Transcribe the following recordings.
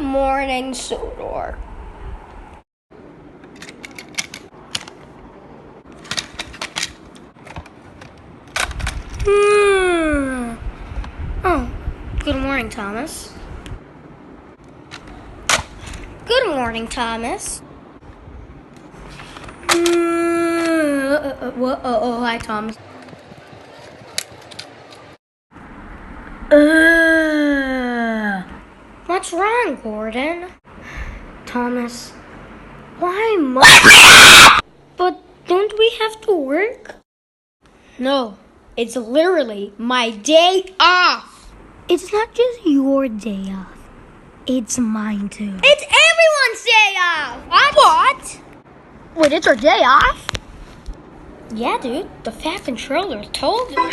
morning, Sodor. Oh, good morning, Thomas. Good morning, Thomas. Hi, Thomas. What's wrong, Gordon? Thomas, why must... But don't we have to work? No, it's literally my day off. It's not just your day off. It's mine too. It's everyone's day off! What? Wait, it's our day off? Yeah, dude. The fat controller told you. What?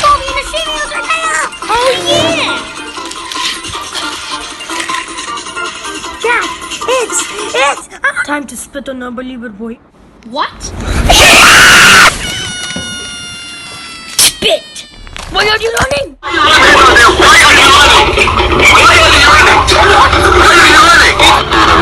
Bobby and the Seagulls are day off! Oh, yeah! Dad, it's... Time to spit on unbelievable. What? Spit! Why are you running? Why are you running? Why are you running? Why are you running?